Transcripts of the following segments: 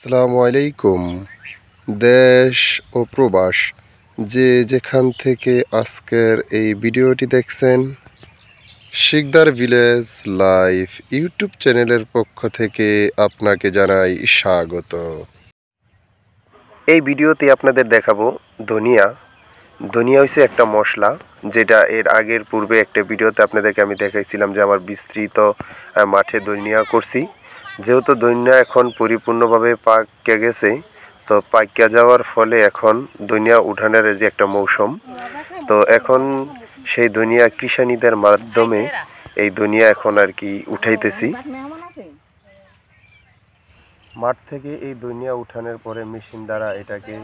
আসসালামু আলাইকুম। দেশ ও প্রবাস যে যেখান থেকে আজকের এই ভিডিওটি দেখছেন, শিকদার ভিলেজ লাইফ ইউটিউব চ্যানেলের পক্ষ থেকে আপনাকে জানাই স্বাগত। এই ভিডিওতে আপনাদের দেখাবো ধনিয়া। ধনিয়া হচ্ছে একটা মশলা, যেটা এর আগের পূর্বে একটা ভিডিওতে আপনাদেরকে আমি দেখাইছিলাম যে আমার বিস্তৃত মাঠে ধনিয়া করছি। যেহেতু ধনিয়া এখন পরিপূর্ণভাবে পাকে গেছে, তো পাকিয়া যাওয়ার ফলে এখন ধনিয়া উঠানের যে একটা মৌসুম, তো এখন সেই ধনিয়া কৃষানীদের মাধ্যমে এই ধনিয়া এখন আর কি উঠাইতেছি। মাঠ থেকে এই ধনিয়া উঠানোর পরে মেশিন দ্বারা এটাকে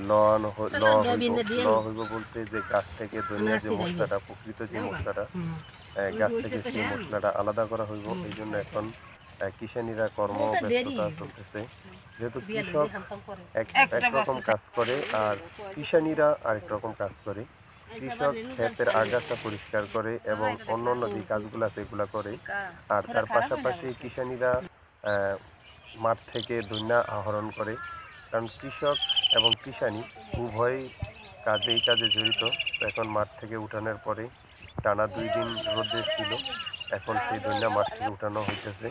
ল হইব বলতে যে গাছ থেকে ধনিয়া যে মশলাটা, প্রকৃত যে মশলাটা, গাছ থেকে সেই মশলাটা আলাদা করা হইব। এই জন্য এখন কৃষানীরা কর্মব্যস্ততা চলতেছে। যেহেতু কৃষক একরকম কাজ করে আর কৃষানীরা আরেক রকম কাজ করে। কৃষক ক্ষেতের আগাছা পরিষ্কার করে এবং অন্যান্য যে কাজগুলো আছে এগুলো করে, আর তার পাশাপাশি কৃষানীরা মাঠ থেকে ধনিয়া আহরণ করে। কারণ কৃষক এবং কৃষানী উভয় এই কাজে জড়িত। তো এখন মাঠ থেকে উঠানোর পরে টানা 2 দিন রোদে ছিল, এখন সেই ধনিয়া মাঠ থেকে উঠানো হইতেছে।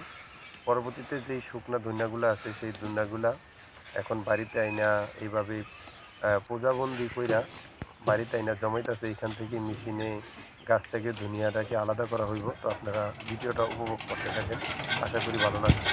পরবর্তীতে যেই শুকনা ধনিয়াগুলো আছে সেই ধনিয়াগুলা এখন বাড়িতে আইনা এইভাবে পূজাবন্দি কইরা বাড়িতে আইনা জমাইতেছে। এখান থেকে মেশিনে গাছ থেকে ধনিয়াটাকে আলাদা করা হইব। তো আপনারা ভিডিওটা উপভোগ করতে থাকেন, আশা করি ভালো লাগবে।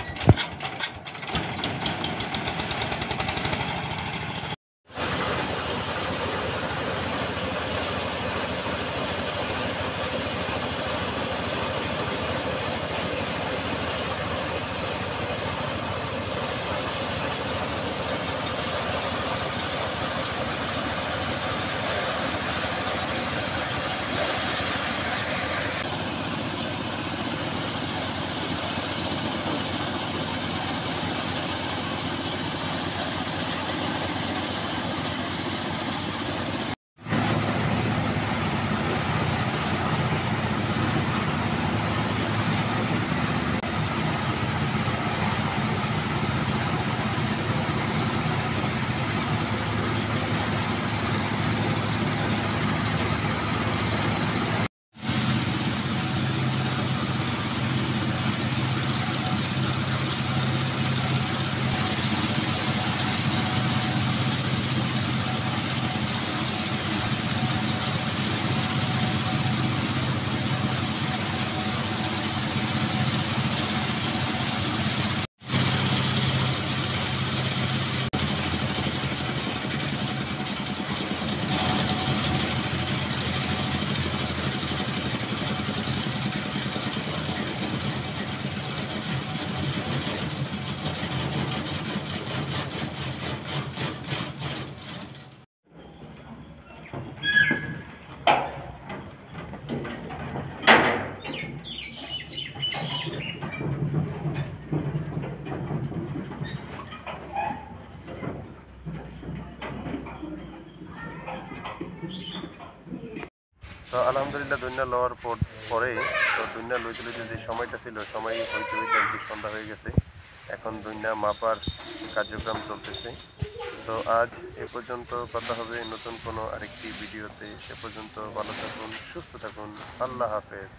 তো আলহামদুলিল্লাহ ধনিয়া লওয়ার পরে তো ধনিয়া লইতে লইতে যে সময়টা ছিল, সময় হইতে হইতে আর কি সন্ধ্যা হয়ে গেছে। এখন ধনিয়া মাপার কার্যক্রম চলতেছে। তো আজ এ পর্যন্ত, কথা হবে নতুন কোনো আরেকটি ভিডিওতে। সে পর্যন্ত ভালো থাকুন, সুস্থ থাকুন, আল্লাহ হাফেজ।